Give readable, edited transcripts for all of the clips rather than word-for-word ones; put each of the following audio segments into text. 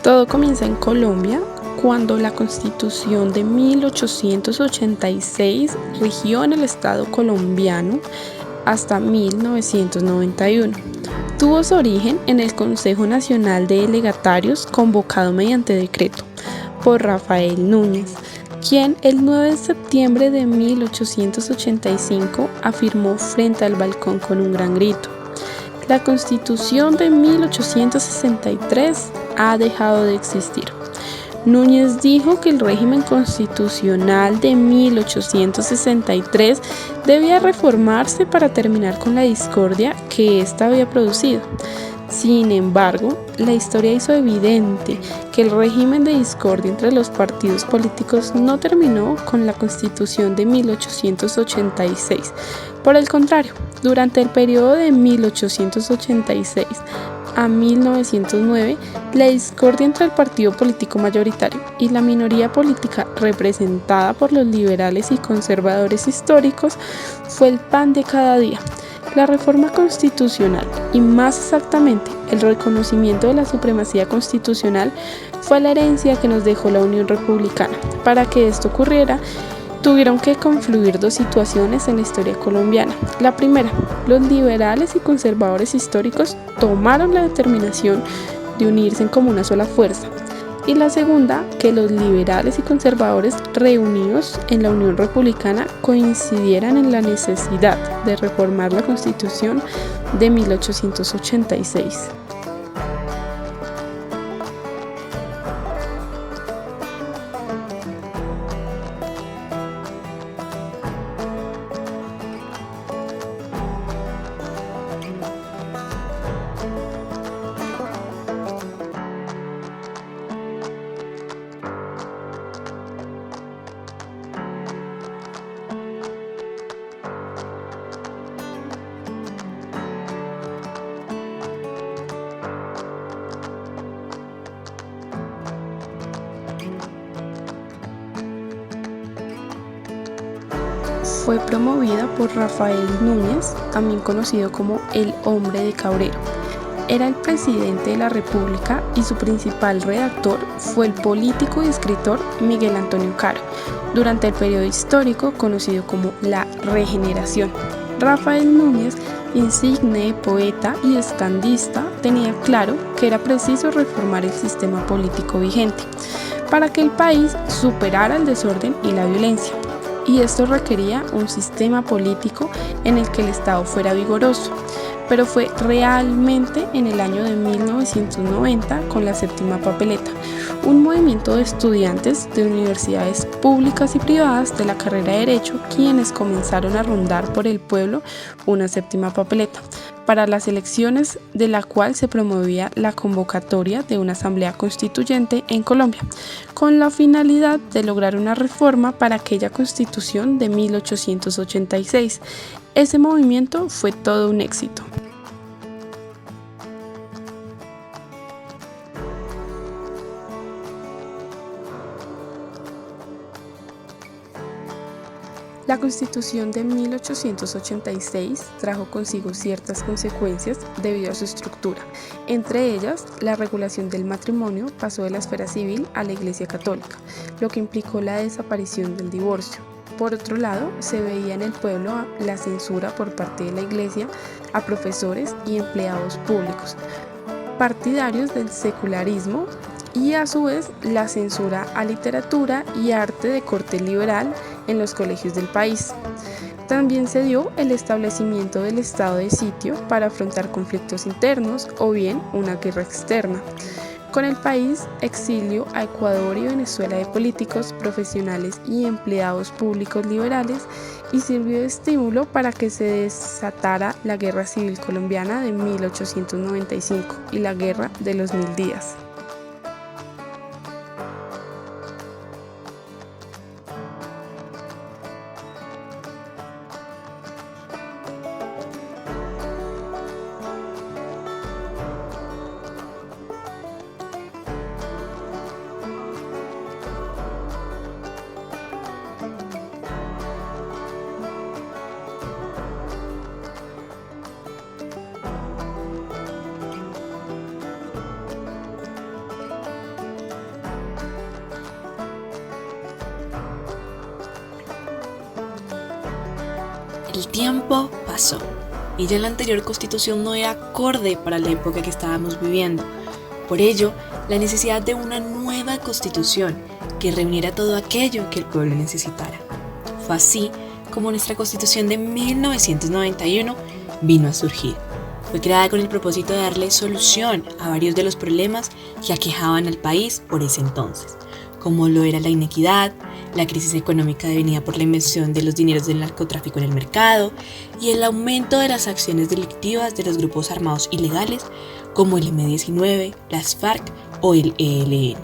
Todo comienza en Colombia cuando la Constitución de 1886 rigió en el Estado colombiano hasta 1991. Tuvo su origen en el Consejo Nacional de Delegatarios convocado mediante decreto por Rafael Núñez, quien el 9 de septiembre de 1885 afirmó frente al balcón con un gran grito: la Constitución de 1863 ha dejado de existir. Núñez dijo que el régimen constitucional de 1863 debía reformarse para terminar con la discordia que ésta había producido. Sin embargo, la historia hizo evidente que el régimen de discordia entre los partidos políticos no terminó con la Constitución de 1886. Por el contrario, durante el periodo de 1886 a 1909, la discordia entre el partido político mayoritario y la minoría política representada por los liberales y conservadores históricos fue el pan de cada día. La reforma constitucional, y más exactamente el reconocimiento de la supremacía constitucional, fue la herencia que nos dejó la Unión Republicana. Para que esto ocurriera, tuvieron que confluir dos situaciones en la historia colombiana. La primera, los liberales y conservadores históricos tomaron la determinación de unirse como una sola fuerza. Y la segunda, que los liberales y conservadores reunidos en la Unión Republicana coincidieran en la necesidad de reformar la Constitución de 1886. Fue promovida por Rafael Núñez, también conocido como el Hombre de Cabrero. Era el presidente de la República y su principal redactor fue el político y escritor Miguel Antonio Caro, durante el periodo histórico conocido como la Regeneración. Rafael Núñez, insigne poeta y estadista, tenía claro que era preciso reformar el sistema político vigente para que el país superara el desorden y la violencia. Y esto requería un sistema político en el que el Estado fuera vigoroso. Pero fue realmente en el año de 1990 con la Séptima Papeleta, un movimiento de estudiantes de universidades públicas y privadas de la carrera de Derecho quienes comenzaron a rondar por el pueblo una séptima papeleta para las elecciones, de la cual se promovía la convocatoria de una asamblea constituyente en Colombia, con la finalidad de lograr una reforma para aquella Constitución de 1886. Ese movimiento fue todo un éxito. La Constitución de 1886 trajo consigo ciertas consecuencias debido a su estructura. Entre ellas, la regulación del matrimonio pasó de la esfera civil a la Iglesia Católica, lo que implicó la desaparición del divorcio. Por otro lado, se veía en el pueblo la censura por parte de la Iglesia a profesores y empleados públicos, partidarios del secularismo, y a su vez la censura a literatura y arte de corte liberal en los colegios del país. También se dio el establecimiento del estado de sitio para afrontar conflictos internos o bien una guerra externa. Con el país exilio a Ecuador y Venezuela de políticos, profesionales y empleados públicos liberales, y sirvió de estímulo para que se desatara la Guerra Civil Colombiana de 1895 y la Guerra de los 1000 días. El tiempo pasó y ya la anterior constitución no era acorde para la época que estábamos viviendo. Por ello, la necesidad de una nueva constitución que reuniera todo aquello que el pueblo necesitara. Fue así como nuestra constitución de 1991 vino a surgir. Fue creada con el propósito de darle solución a varios de los problemas que aquejaban al país por ese entonces, como lo era la inequidad, la crisis económica devenida por la invención de los dineros del narcotráfico en el mercado y el aumento de las acciones delictivas de los grupos armados ilegales como el M-19, las FARC o el ELN,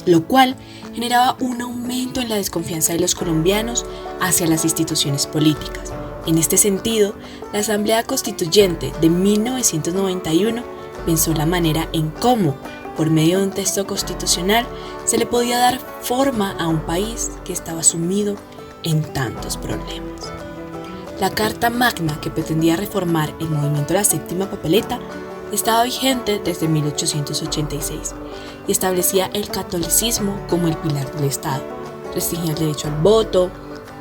lo cual generaba un aumento en la desconfianza de los colombianos hacia las instituciones políticas. En este sentido, la Asamblea Constituyente de 1991 pensó la manera en cómo, por medio de un texto constitucional, se le podía dar forma a un país que estaba sumido en tantos problemas. La Carta Magna, que pretendía reformar el movimiento de la Séptima Papeleta, estaba vigente desde 1886 y establecía el catolicismo como el pilar del Estado, restringía el derecho al voto,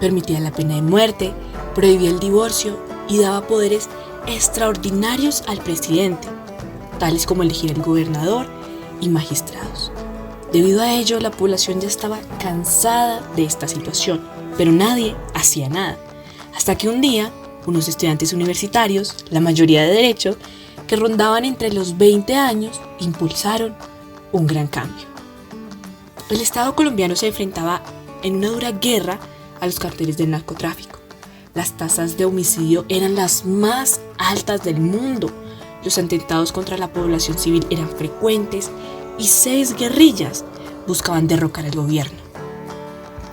permitía la pena de muerte, prohibía el divorcio y daba poderes extraordinarios al presidente, tales como elegir al gobernador y magistrados. Debido a ello, la población ya estaba cansada de esta situación, pero nadie hacía nada, hasta que un día, unos estudiantes universitarios, la mayoría de derecho, que rondaban entre los 20 años, impulsaron un gran cambio. El Estado colombiano se enfrentaba en una dura guerra a los carteles del narcotráfico. Las tasas de homicidio eran las más altas del mundo. Los atentados contra la población civil eran frecuentes y 6 guerrillas buscaban derrocar al gobierno.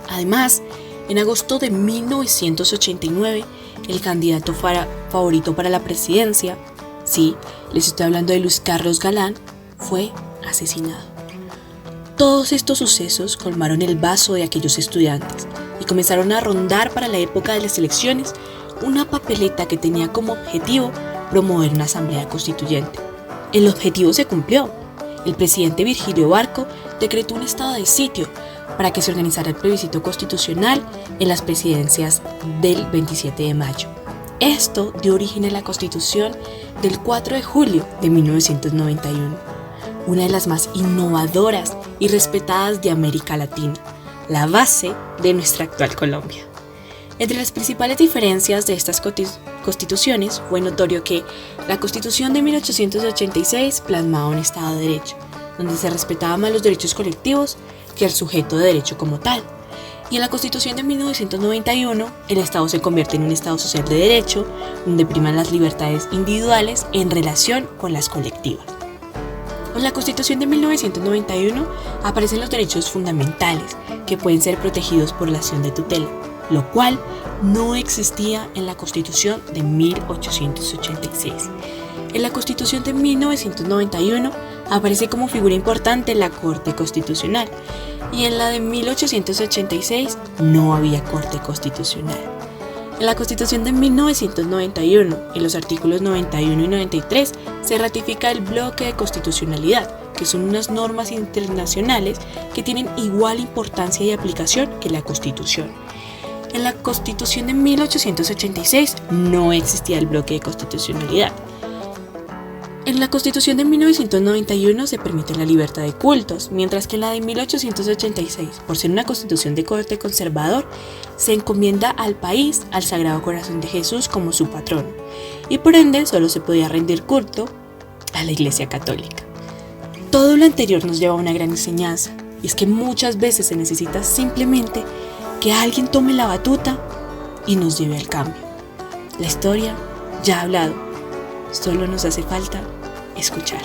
Además, en agosto de 1989, el candidato favorito para la presidencia, sí, les estoy hablando de Luis Carlos Galán, fue asesinado. Todos estos sucesos colmaron el vaso de aquellos estudiantes y comenzaron a rondar para la época de las elecciones una papeleta que tenía como objetivo promover una asamblea constituyente. El objetivo se cumplió. El presidente Virgilio Barco decretó un estado de sitio para que se organizara el plebiscito constitucional en las presidencias del 27 de mayo. Esto dio origen a la Constitución del 4 de julio de 1991, una de las más innovadoras y respetadas de América Latina, la base de nuestra actual Colombia. Entre las principales diferencias de estas constituciones fue notorio que la Constitución de 1886 plasmaba un Estado de Derecho, donde se respetaban más los derechos colectivos que al sujeto de derecho como tal. Y en la Constitución de 1991, el Estado se convierte en un Estado social de derecho, donde priman las libertades individuales en relación con las colectivas. En la Constitución de 1991 aparecen los derechos fundamentales, que pueden ser protegidos por la acción de tutela, lo cual no existía en la Constitución de 1886. En la Constitución de 1991 aparece como figura importante la Corte Constitucional, y en la de 1886 no había Corte Constitucional. En la Constitución de 1991, en los artículos 91 y 93, se ratifica el bloque de constitucionalidad, que son unas normas internacionales que tienen igual importancia y aplicación que la Constitución. En la Constitución de 1886 no existía el bloque de constitucionalidad. En la Constitución de 1991 se permite la libertad de cultos, mientras que en la de 1886, por ser una constitución de corte conservador, se encomienda al país al Sagrado Corazón de Jesús como su patrono, y por ende solo se podía rendir culto a la Iglesia Católica. Todo lo anterior nos lleva a una gran enseñanza, y es que muchas veces se necesita simplemente que alguien tome la batuta y nos lleve al cambio. La historia ya ha hablado, solo nos hace falta escuchar.